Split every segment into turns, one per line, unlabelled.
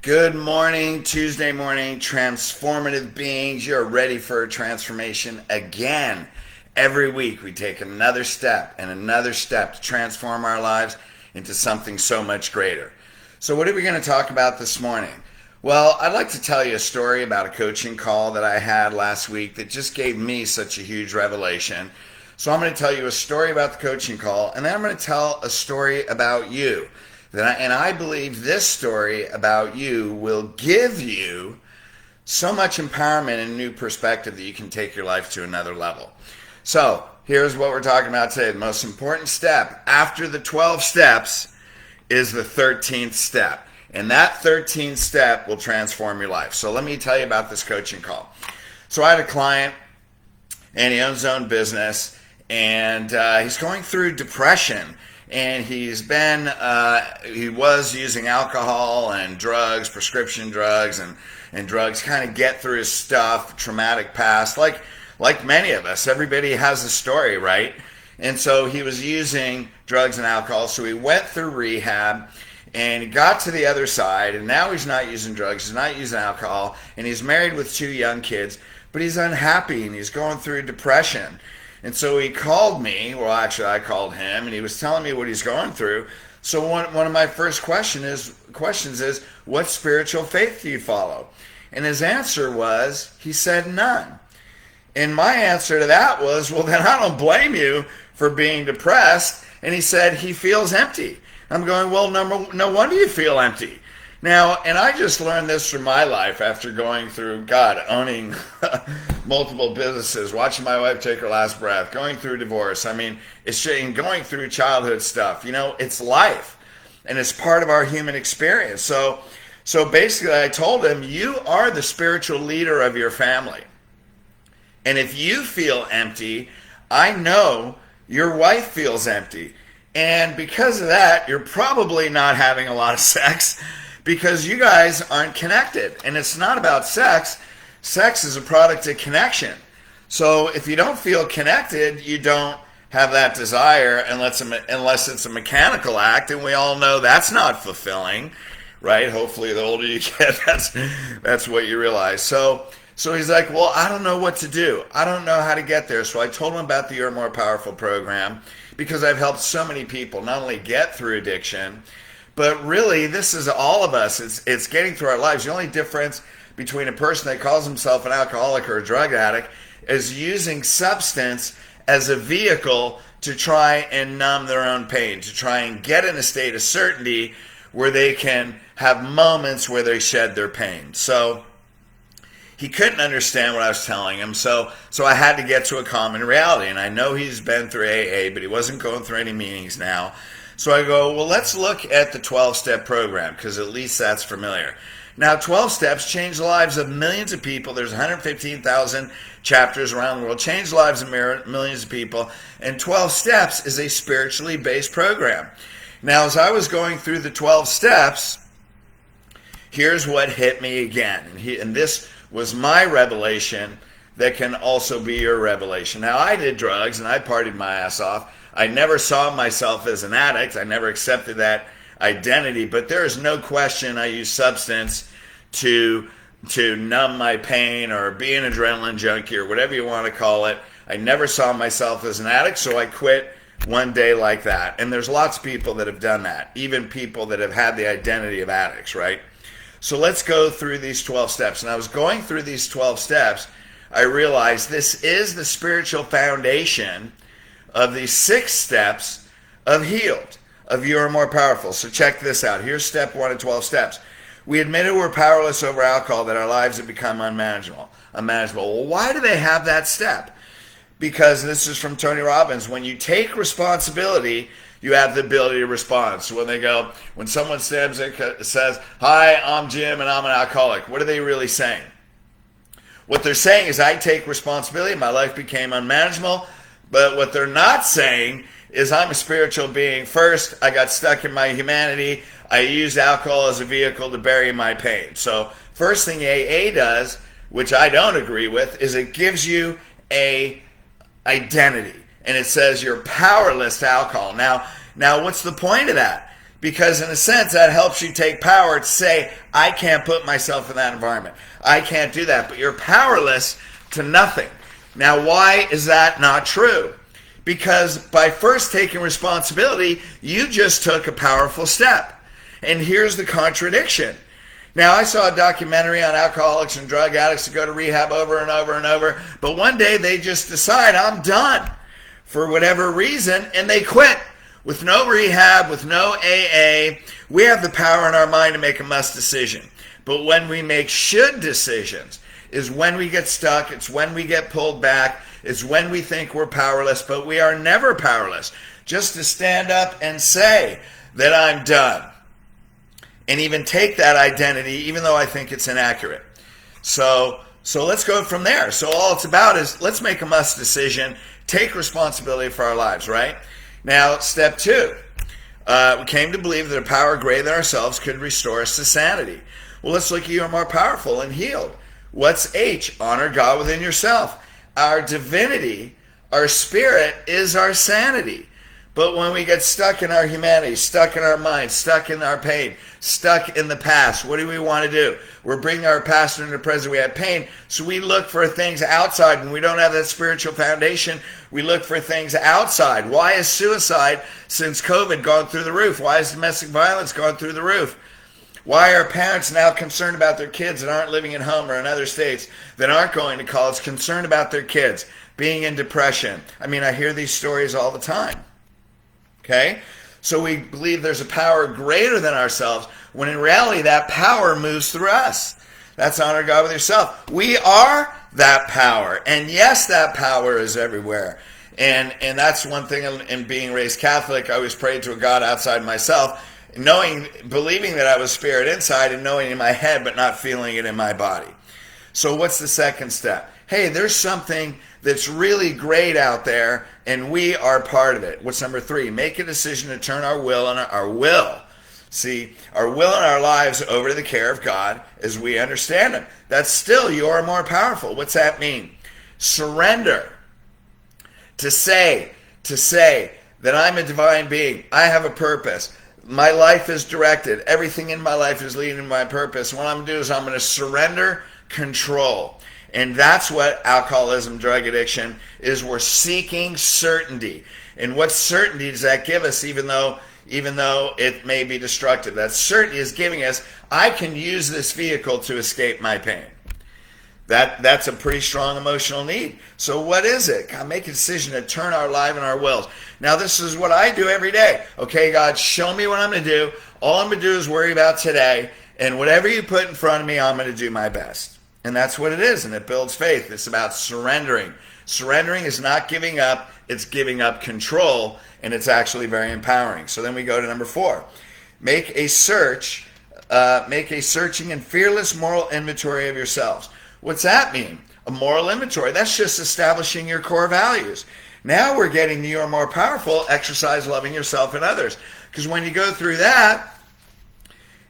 Good morning, Tuesday morning, transformative beings. You're ready for a transformation again. Every week we take another step and another step to transform our lives into something so much greater. So what are we going to talk about this morning? Well, I'd like to tell you a story about a coaching call that I had last week that just gave me such a huge revelation. So I'm going to tell you a story about the coaching call, and then I'm going to tell a story about you. And I believe this story about you will give you so much empowerment and new perspective that you can take your life to another level. So here's what we're talking about today. The most important step after the 12 steps is the 13th step. And that 13th step will transform your life. So let me tell you about this coaching call. So I had a client, and he owns his own business, and he's going through depression. And he was using alcohol and drugs, prescription drugs, and drugs kind of get through his stuff, traumatic past, like many of us. Everybody has a story, right? And so he was using drugs and alcohol. So he went through rehab, and he got to the other side, and now he's not using drugs, he's not using alcohol, and he's married with 2 young kids, but he's unhappy, and he's going through depression. And so he called me, well actually I called him, and he was telling me what he's going through. So one of my first questions is, what spiritual faith do you follow? And his answer was, he said none. And my answer to that was, well then I don't blame you for being depressed. And he said he feels empty. I'm going, well no wonder you feel empty. Now, and I just learned this from my life after going through, owning multiple businesses, watching my wife take her last breath, going through divorce. I mean, going through childhood stuff. It's life, and it's part of our human experience. So basically I told him, you are the spiritual leader of your family. And if you feel empty, I know your wife feels empty. And because of that, you're probably not having a lot of sex, because you guys aren't connected. And it's not about sex. Sex is a product of connection. So if you don't feel connected, you don't have that desire unless it's a mechanical act, and we all know that's not fulfilling, right? Hopefully the older you get, that's what you realize. So he's like, well, I don't know what to do. I don't know how to get there. So I told him about the You're More Powerful program, because I've helped so many people not only get through addiction, but really, this is all of us. It's getting through our lives. The only difference between a person that calls himself an alcoholic or a drug addict is using substance as a vehicle to try and numb their own pain, to try and get in a state of certainty where they can have moments where they shed their pain. So he couldn't understand what I was telling him, so I had to get to a common reality. And I know he's been through AA, but he wasn't going through any meetings now. So I go, well, let's look at the 12-step program, because at least that's familiar. Now, 12 steps change the lives of millions of people. There's 115,000 chapters around the world. Change the lives of millions of people. And 12 steps is a spiritually based program. Now, as I was going through the 12 steps, here's what hit me again. And this was my revelation that can also be your revelation. Now, I did drugs, and I partied my ass off. I never saw myself as an addict. I never accepted that identity, but there is no question I use substance to numb my pain or be an adrenaline junkie or whatever you want to call it. I never saw myself as an addict, so I quit one day like that. And there's lots of people that have done that, even people that have had the identity of addicts, right? So let's go through these 12 steps. And I was going through these 12 steps, I realized this is the spiritual foundation of these 6 steps of healed, of You Are More Powerful. So check this out. Here's step 1 of 12 steps. We admitted we're powerless over alcohol, that our lives have become unmanageable. Well, why do they have that step? Because this is from Tony Robbins. When you take responsibility, you have the ability to respond. So when someone stands and says, hi, I'm Jim and I'm an alcoholic, what are they really saying? What they're saying is, I take responsibility, my life became unmanageable. But what they're not saying is, I'm a spiritual being. First, I got stuck in my humanity. I used alcohol as a vehicle to bury my pain. So first thing AA does, which I don't agree with, is it gives you a identity. And it says you're powerless to alcohol. Now what's the point of that? Because in a sense, that helps you take power to say, I can't put myself in that environment. I can't do that. But you're powerless to nothing. Now, why is that not true? Because by first taking responsibility, you just took a powerful step. And here's the contradiction. Now, I saw a documentary on alcoholics and drug addicts that go to rehab over and over and over, but one day they just decide, I'm done, for whatever reason, and they quit. With no rehab, with no AA, we have the power in our mind to make a must decision. But when we make should decisions is when we get stuck, it's when we get pulled back, it's when we think we're powerless, but we are never powerless. Just to stand up and say that I'm done. And even take that identity, even though I think it's inaccurate. So let's go from there. So all it's about is let's make a must decision, take responsibility for our lives, right? Now, step 2. We came to believe that a power greater than ourselves could restore us to sanity. Well, let's look at you are more powerful and healed. What's H? Honor God within yourself. Our divinity, our spirit is our sanity. But when we get stuck in our humanity, stuck in our mind, stuck in our pain, stuck in the past, what do we want to do? We're bringing our past into the present. We have pain, so we look for things outside. When we don't have that spiritual foundation, we look for things outside. Why is suicide, since COVID, gone through the roof? Why is domestic violence gone through the roof? Why are parents now concerned about their kids that aren't living at home or in other states, that aren't going to college, concerned about their kids being in depression? I mean, I hear these stories all the time. Okay? So we believe there's a power greater than ourselves, when in reality that power moves through us. That's honor God with yourself. We are that power. And yes, that power is everywhere. And that's one thing in being raised Catholic. I always prayed to a God outside myself, believing that I was spirit inside and knowing in my head, but not feeling it in my body. So what's the second step? Hey, there's something that's really great out there, and we are part of it. What's number 3? Make a decision to turn our will and our will and our lives over to the care of God as we understand Him. That's still, you are more powerful. What's that mean? Surrender. To say that I'm a divine being. I have a purpose. My life is directed. Everything in my life is leading to my purpose. What I'm going to do is I'm going to surrender control. And that's what alcoholism, drug addiction is. We're seeking certainty. And what certainty does that give us, even though it may be destructive? That certainty is giving us, I can use this vehicle to escape my pain. That's a pretty strong emotional need. So what is it? God, make a decision to turn our life and our wills. Now, this is what I do every day. Okay, God, show me what I'm going to do. All I'm going to do is worry about today. And whatever you put in front of me, I'm going to do my best. And that's what it is, and it builds faith. It's about surrendering. Surrendering is not giving up, it's giving up control, and it's actually very empowering. So then we go to number 4. Make a searching and fearless moral inventory of yourselves. What's that mean? A moral inventory. That's just establishing your core values. Now we're getting you are more powerful, exercise loving yourself and others. Because when you go through that,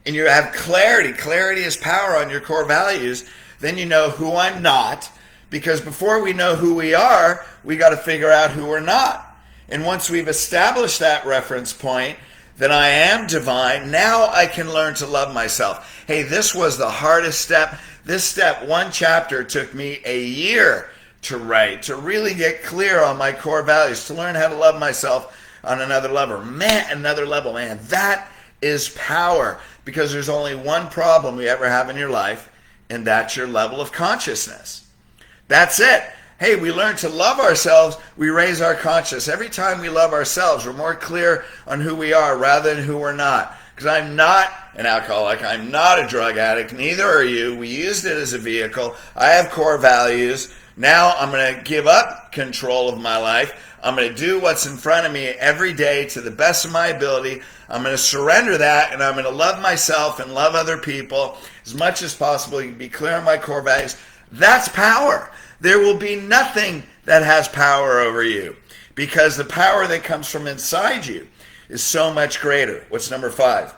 and you have clarity is power on your core values, then you know who I'm not, because before we know who we are, we got to figure out who we're not. And once we've established that reference point, that I am divine, now I can learn to love myself. Hey, this was the hardest step. This step, 1 chapter, took me a year to write, to really get clear on my core values, to learn how to love myself on another level. Man, that is power, because there's only one problem you ever have in your life, and that's your level of consciousness. That's it. Hey, we learn to love ourselves, we raise our consciousness. Every time we love ourselves, we're more clear on who we are rather than who we're not. Because I'm not an alcoholic, I'm not a drug addict, neither are you. We used it as a vehicle. I have core values. Now I'm going to give up control of my life. I'm going to do what's in front of me every day to the best of my ability. I'm going to surrender that, and I'm going to love myself and love other people as much as possible. You can be clear on my core values. That's power. There will be nothing that has power over you, because the power that comes from inside you is so much greater. What's number 5?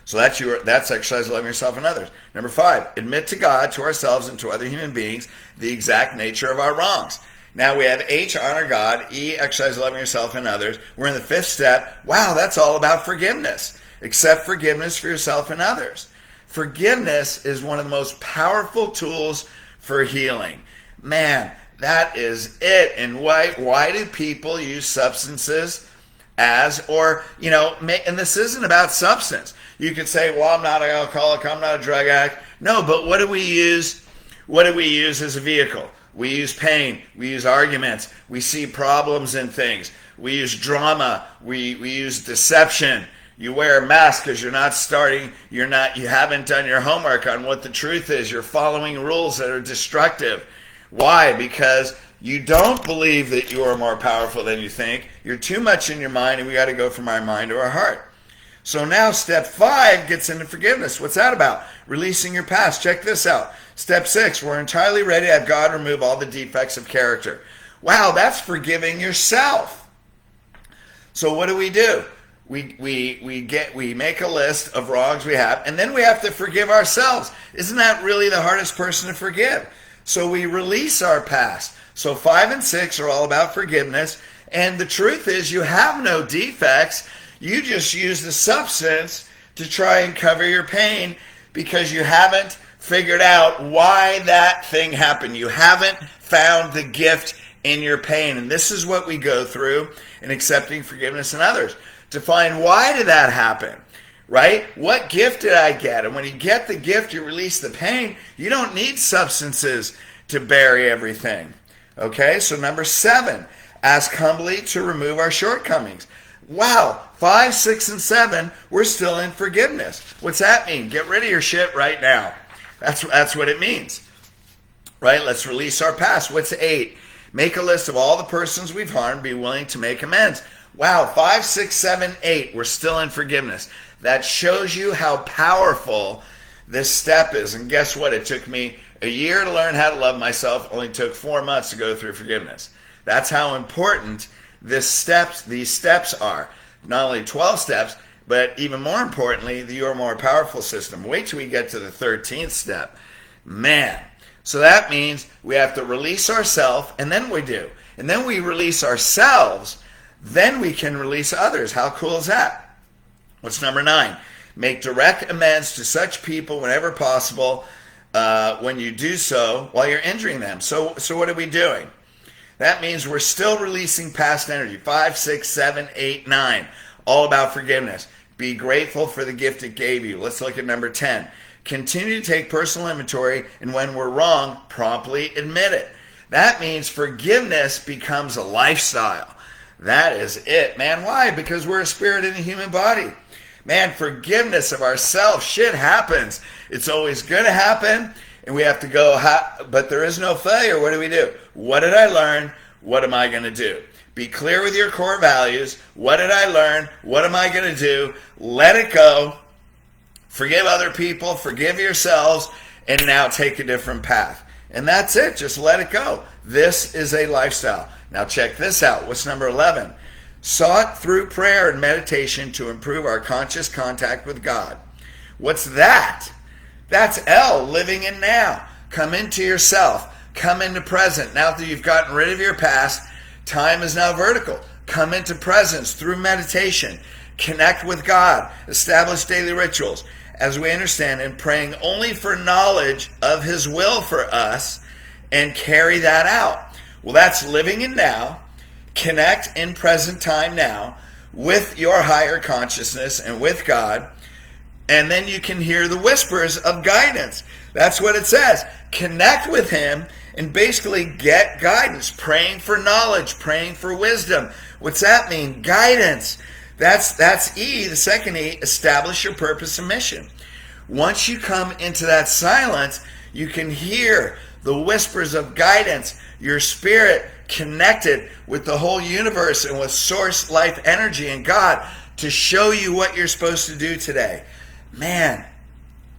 So that's exercise loving yourself and others. Number 5, admit to God, to ourselves, and to other human beings the exact nature of our wrongs. Now we have H, honor God. E, exercise loving yourself and others. We're in the fifth step. Wow, that's all about forgiveness. Accept forgiveness for yourself and others. Forgiveness is one of the most powerful tools for healing. Man, that is it. And why do people use substances as, or, and this isn't about substance. You could say, well, I'm not an alcoholic, I'm not a drug addict. No, but what do we use? What do we use as a vehicle? We use pain, we use arguments, we see problems in things, we use drama, we use deception. You wear a mask because you haven't done your homework on what the truth is. You're following rules that are destructive. Why? Because you don't believe that you are more powerful than you think. You're too much in your mind, and we got to go from our mind to our heart. So now step 5 gets into forgiveness. What's that about? Releasing your past. Check this out. Step 6, we're entirely ready to have God remove all the defects of character. Wow, that's forgiving yourself. So what do? We make a list of wrongs we have, and then we have to forgive ourselves. Isn't that really the hardest person to forgive? So we release our past. So 5 and 6 are all about forgiveness, and the truth is you have no defects. You just use the substance to try and cover your pain because you haven't figured out why that thing happened. You haven't found the gift in your pain, and this is what we go through in accepting forgiveness in others. To find why did that happen, right? What gift did I get? And when you get the gift, you release the pain. You don't need substances to bury everything. Okay, so number 7, ask humbly to remove our shortcomings. Wow, 5, 6, and 7, we're still in forgiveness. What's that mean? Get rid of your shit right now. That's what it means, right? Let's release our past. What's 8? Make a list of all the persons we've harmed, be willing to make amends. Wow, 5, 6, 7, 8, we're still in forgiveness. That shows you how powerful this step is. And guess what? It took me a year to learn how to love myself. Only took 4 months to go through forgiveness. That's how important these steps are. Not only 12 steps, but even more importantly, the Your More Powerful system. Wait till we get to the 13th step. Man. So that means we have to release ourselves, and then we do. And then we release ourselves, then we can release others. How cool is that? What's number 9? Make direct amends to such people whenever possible when you do so while you're injuring them. So what are we doing? That means we're still releasing past energy. 5, 6, 7, 8, 9. All about forgiveness. Be grateful for the gift it gave you. Let's look at number 10. Continue to take personal inventory, and when we're wrong, promptly admit it. That means forgiveness becomes a lifestyle. That is it, man. Why? Because we're a spirit in a human body. Man, forgiveness of ourselves, shit happens. It's always going to happen, and we have to go, but there is no failure. What do? What did I learn? What am I going to do? Be clear with your core values. What did I learn? What am I going to do? Let it go. Forgive other people. Forgive yourselves. And now take a different path. And that's it. Just let it go. This is a lifestyle. Now check this out. What's number 11? Sought through prayer and meditation to improve our conscious contact with God. What's that? That's L, living in now. Come into yourself. Come into present. Now that you've gotten rid of your past, time is now vertical. Come into presence through meditation. Connect with God. Establish daily rituals. As we understand, and praying only for knowledge of His will for us and carry that out. Well, that's living in now. Connect in present time now with your higher consciousness and with God. And then you can hear the whispers of guidance. That's what it says. Connect with Him and basically get guidance. Praying for knowledge, praying for wisdom. What's that mean? Guidance. That's E, the second E, establish your purpose and mission. Once you come into that silence, you can hear the whispers of guidance, your spirit connected with the whole universe and with source life energy and God to show you what you're supposed to do today. Man,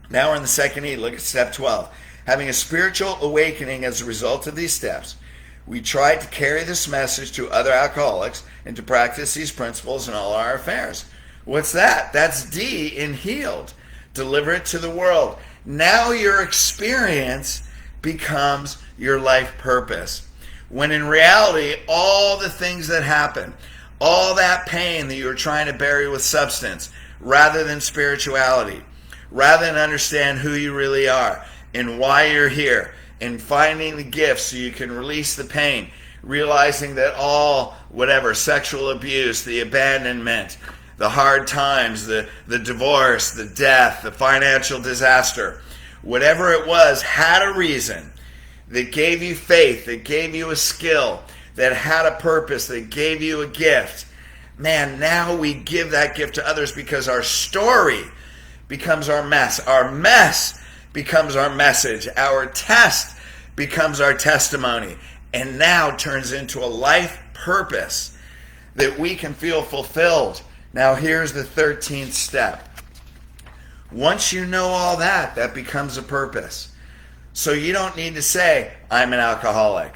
now we're in the second E. Look at step 12. Having a spiritual awakening as a result of these steps, we try to carry this message to other alcoholics and to practice these principles in all our affairs. What's that? That's D in healed. Deliver it to the world. Now your experience becomes your life purpose. When in reality, all the things that happen, all that pain that you're trying to bury with substance, rather than spirituality, rather than understand who you really are and why you're here, and finding the gifts so you can release the pain, realizing that all, whatever, sexual abuse, the abandonment, the hard times, the divorce, the death, the financial disaster, whatever it was, had a reason that gave you faith, that gave you a skill, that had a purpose, that gave you a gift. Man, now we give that gift to others because our story becomes our mess. Our mess becomes our message. Our test becomes our testimony. And now turns into a life purpose that we can feel fulfilled. Now here's the 13th step. Once you know all that, that becomes a purpose. So you don't need to say, I'm an alcoholic.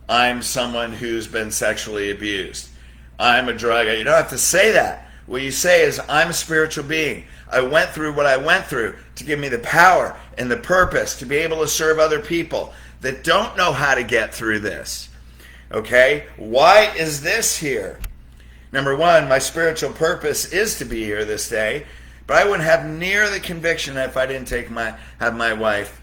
I'm someone who's been sexually abused. I'm a drug addict. You don't have to say that. What you say is, I'm a spiritual being. I went through what I went through to give me the power and the purpose to be able to serve other people that don't know how to get through this. Okay? Why is this here? Number one, my spiritual purpose is to be here this day, but I wouldn't have near the conviction if I didn't have my wife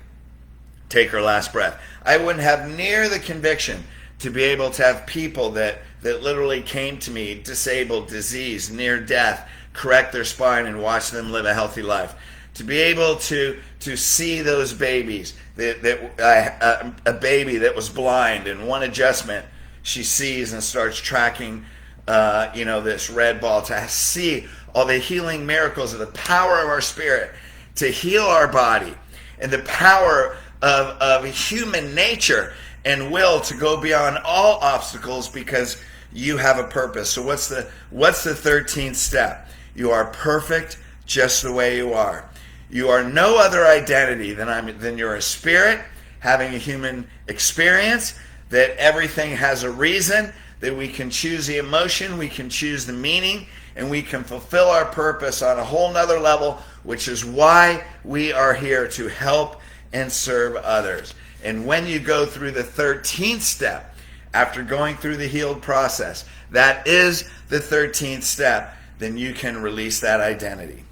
take her last breath. I wouldn't have near the conviction to be able to have people that literally came to me, disabled, diseased, near death, correct their spine and watch them live a healthy life. To be able to see those babies, a baby that was blind, and one adjustment she sees and starts tracking this red ball, to see all the healing miracles of the power of our spirit to heal our body, and the power of human nature and will to go beyond all obstacles because you have a purpose. So what's the 13th step? You are perfect just the way you are. You are no other identity than you're a spirit having a human experience, that everything has a reason, that we can choose the emotion, we can choose the meaning, and we can fulfill our purpose on a whole nother level, which is why we are here, to help and serve others. And when you go through the 13th step, after going through the healed process, that is the 13th step, then you can release that identity.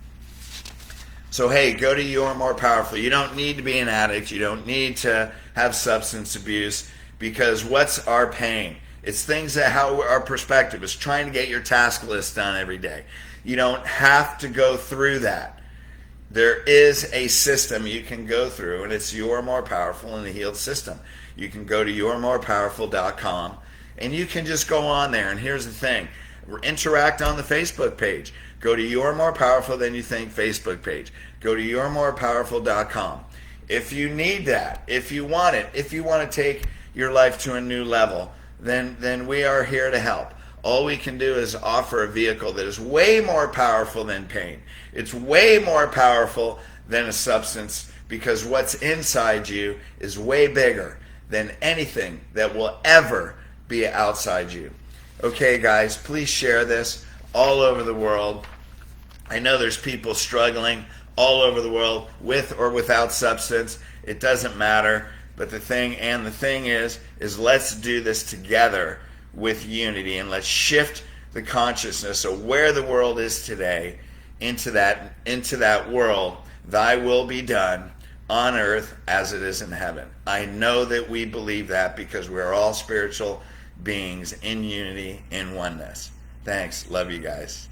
So hey, go to You're More Powerful. You don't need to be an addict. You don't need to have substance abuse, because what's our pain? It's things that how our perspective is trying to get your task list done every day. You don't have to go through that. There is a system you can go through, and it's You're More Powerful in the Healed System. You can go to yourmorepowerful.com, and you can just go on there. And here's the thing. Interact on the Facebook page. Go to You're More Powerful Than You Think Facebook page. Go to yourmorepowerful.com. If you need that, if you want it, if you want to take your life to a new level, then we are here to help. All we can do is offer a vehicle that is way more powerful than pain. It's way more powerful than a substance, because what's inside you is way bigger than anything that will ever be outside you. Okay, guys, please share this all over the world. I know there's people struggling all over the world with or without substance. It doesn't matter. But the thing is let's do this together with unity, and let's shift the consciousness of where the world is today into that world. Thy will be done on earth as it is in heaven. I know that we believe that because we're all spiritual beings in unity, in oneness. Thanks. Love you guys.